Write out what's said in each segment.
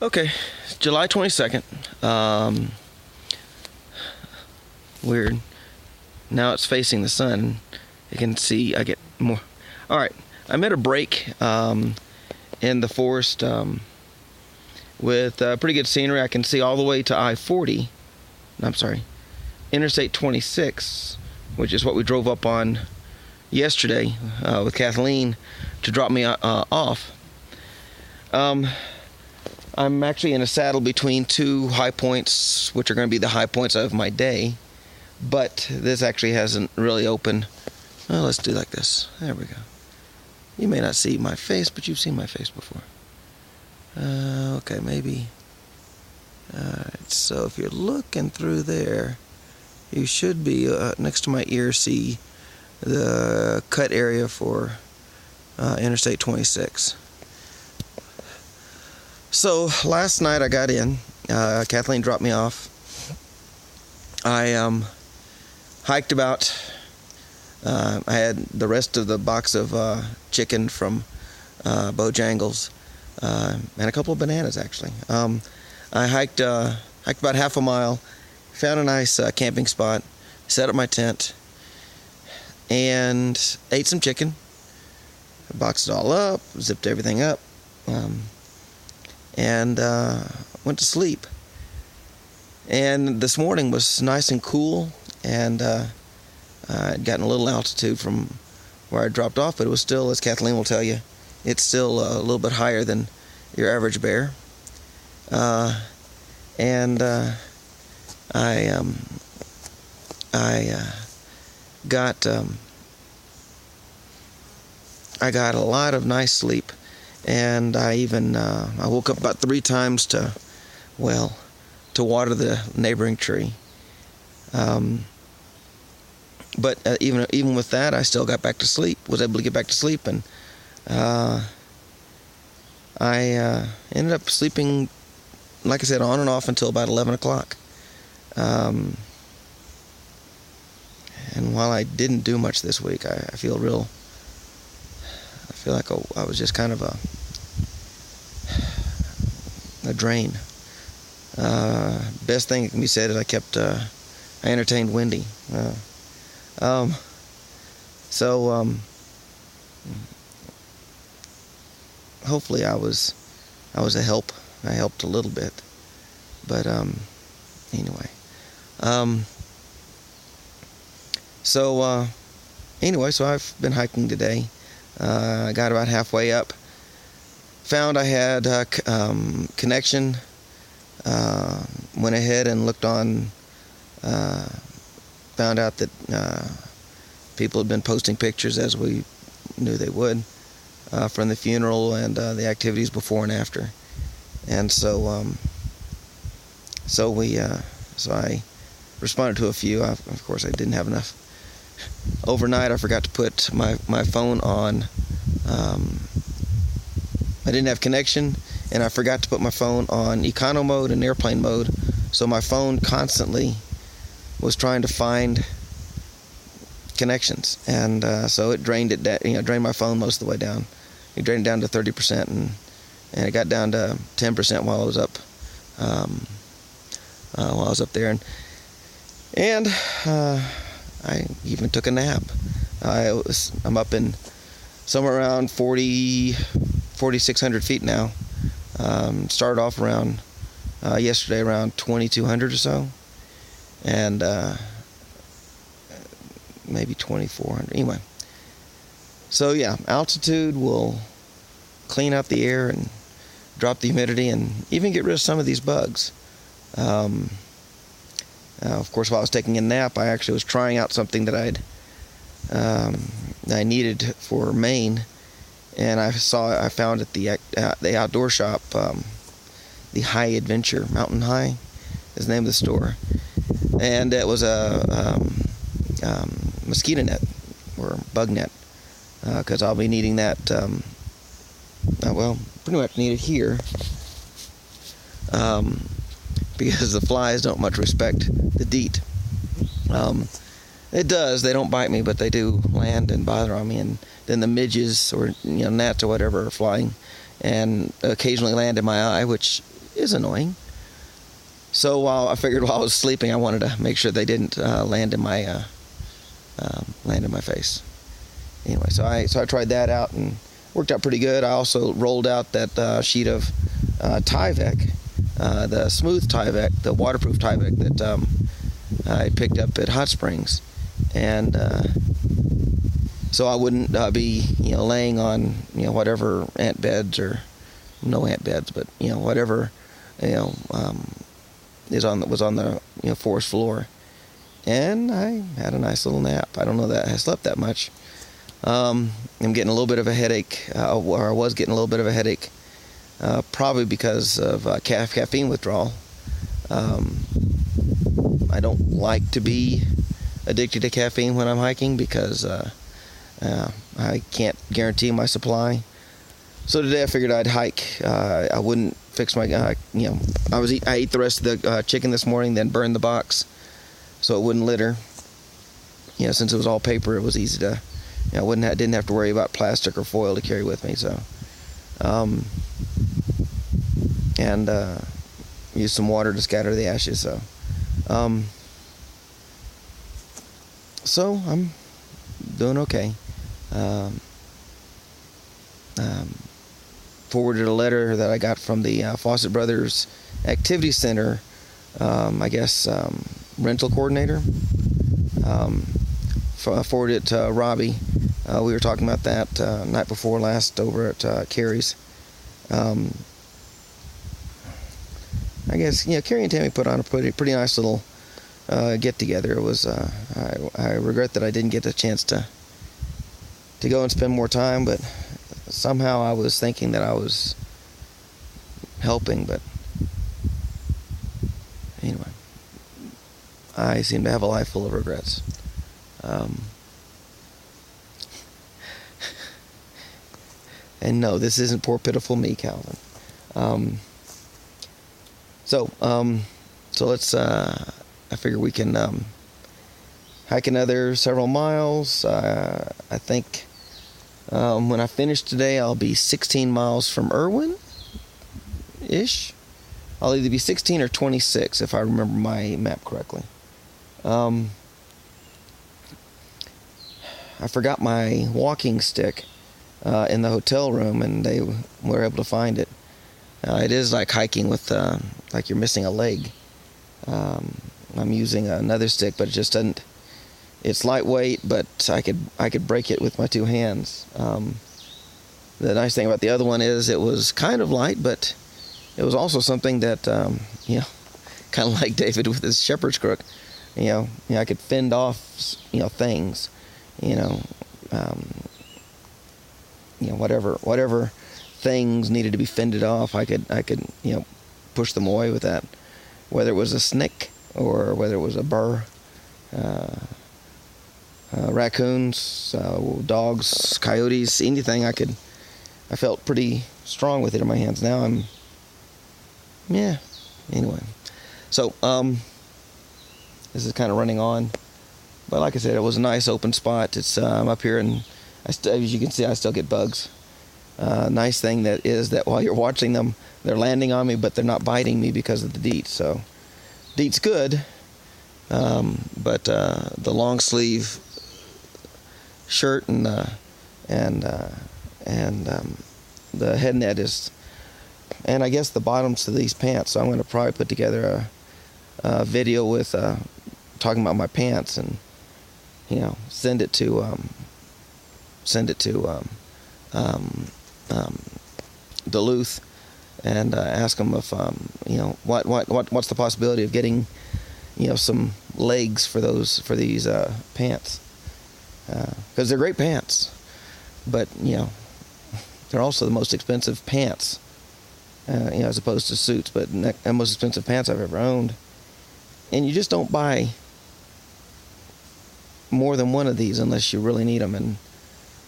Okay, July 22nd. Weird. Now it's facing the sun. You can see I get more. All right, I'm at a break in the forest with pretty good scenery. I can see all the way to I-40. I'm sorry, Interstate 26, which is what we drove up on yesterday with Kathleen to drop me off. I'm actually in a saddle between two high points, which are going to be the high points of my day, but this actually hasn't really opened. Well, let's do like this. There we go. You may not see my face, but you've seen my face before. Okay, maybe. Alright, so if you're looking through there, you should be next to my ear see the cut area for Interstate 26. So last night I got in. Kathleen dropped me off. I hiked about. I had the rest of the box of chicken from Bojangles and a couple of bananas actually. I hiked about half a mile, found a nice camping spot, set up my tent, and ate some chicken. Boxed it all up, zipped everything up. And went to sleep. And this morning was nice and cool, and I'd gotten a little altitude from where I dropped off, but it was still, as Kathleen will tell you, it's still a little bit higher than your average bear. I got a lot of nice sleep. And I woke up about 3 times to water the neighboring tree. But even with that, I still got back to sleep. Was able to get back to sleep, and I ended up sleeping, like I said, on and off until about 11 o'clock. And while I didn't do much this week, I feel like I was just kind of a drain. Best thing that can be said is I entertained Wendy. Hopefully I was a help. I helped a little bit, but anyway. So I've been hiking today. I got about halfway up. Found I had connection. Went ahead and looked on. Found out that people had been posting pictures, as we knew they would, from the funeral and the activities before and after. And so I responded to a few. Of course, I didn't have enough. Overnight, I forgot to put my phone on. I didn't have connection, and I forgot to put my phone on econo mode and airplane mode. So my phone constantly was trying to find connections, and so it drained my phone most of the way down. It drained it down to 30%, and it got down to 10% while I was up. There, and I even took a nap. I'm up in somewhere around 4,600 feet now. Started off around yesterday around 2,200 or so, and maybe 2,400. Anyway, so yeah, altitude will clean out the air and drop the humidity and even get rid of some of these bugs. Of course, while I was taking a nap, I actually was trying out something that I needed for Maine, and I found at the outdoor shop, the High Adventure, Mountain High is the name of the store, and it was a mosquito net or bug net, because I'll be needing that. Pretty much need it here. Because the flies don't much respect the DEET. It does. They don't bite me, but they do land and bother on me. And then the midges or gnats or whatever are flying and occasionally land in my eye, which is annoying. So I figured while I was sleeping, I wanted to make sure they didn't land in my face. Anyway, so I tried that out and worked out pretty good. I also rolled out that sheet of Thru-Hike, the smooth Thru-Hike, the waterproof Thru-Hike that I picked up at Hot Springs, and so I wouldn't be laying on whatever ant beds, or no ant beds, but whatever was on the forest floor. And I had a nice little nap. I don't know that I slept that much. I'm getting a little bit of a headache, or I was getting a little bit of a headache, probably because of caffeine withdrawal. I don't like to be addicted to caffeine when I'm hiking because I can't guarantee my supply. So today I figured I'd hike. I wouldn't fix my, I ate the rest of the chicken this morning, then burned the box so it wouldn't litter. Since it was all paper, it was easy to, didn't have to worry about plastic or foil to carry with me. So, and use some water to scatter the ashes. So I'm doing okay. Forwarded a letter that I got from the Fawcett Brothers Activity Center, rental coordinator. Forwarded it to Robbie. We were talking about that night before last over at Carrie's. I guess Carrie and Tammy put on a pretty nice little get together. It was I regret that I didn't get a chance to go and spend more time, but somehow I was thinking that I was helping. But anyway, I seem to have a life full of regrets. And no, this isn't poor pitiful me, Calvin. So let's, I figure we can hike another several miles. I think when I finish today, I'll be 16 miles from Irwin-ish. I'll either be 16 or 26 if I remember my map correctly. I forgot my walking stick in the hotel room, and they were able to find it. It is like hiking with, like you're missing a leg. I'm using another stick, but it just doesn't. It's lightweight, but I could break it with my two hands. The nice thing about the other one is it was kind of light, but it was also something that, kind of like David with his shepherd's crook. I could fend off, things. Whatever things needed to be fended off, I could push them away with that. Whether it was a snake or whether it was a burr, raccoons, dogs, coyotes, anything I felt pretty strong with it in my hands. Now anyway. So, this is kind of running on. But like I said, it was a nice open spot. It's I'm up here, and as you can see, I still get bugs. Nice thing that is that while you're watching them, they're landing on me, but they're not biting me because of the DEET. So, DEET's good, but the long sleeve shirt and the head net is, and I guess the bottoms to these pants. So I'm going to probably put together a video with talking about my pants and send it to Duluth and ask them if what's the possibility of getting some legs for these pants, because they're great pants, but they're also the most expensive pants, as opposed to suits, but the most expensive pants I've ever owned. And you just don't buy more than one of these unless you really need them. And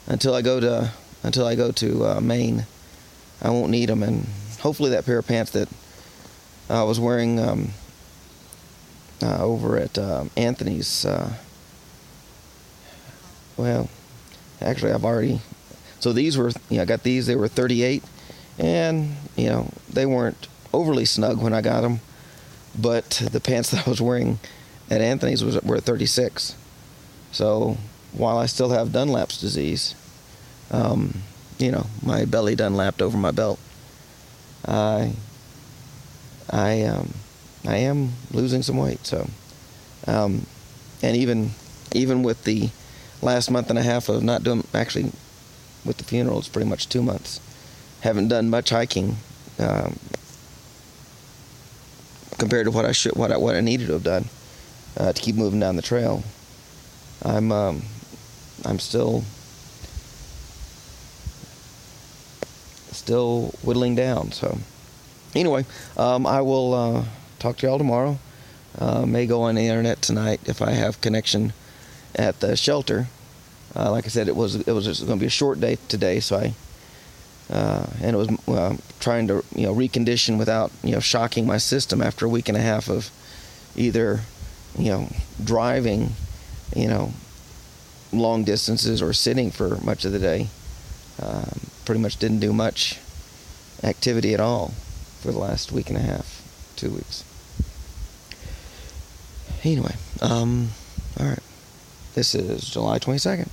until I go to Maine, I won't need them. And hopefully that pair of pants that I was wearing over at Anthony's, well, actually I've already, so these were, I got these, they were 38, and they weren't overly snug when I got them, but the pants that I was wearing at Anthony's were 36. So while I still have Dunlap's disease, my belly Dunlapped over my belt, I am losing some weight. So, and even with the last month and a half of not doing, actually, with the funeral, it's pretty much 2 months. Haven't done much hiking compared to what I needed to have done to keep moving down the trail. I'm still whittling down. So anyway, I will talk to y'all tomorrow. May go on the internet tonight if I have connection at the shelter. Like I said, it was just going to be a short day today, so and it was trying to recondition without shocking my system after a week and a half of either driving long distances or sitting for much of the day. Pretty much didn't do much activity at all for the last week and a half, 2 weeks. Anyway, all right. This is July 22nd.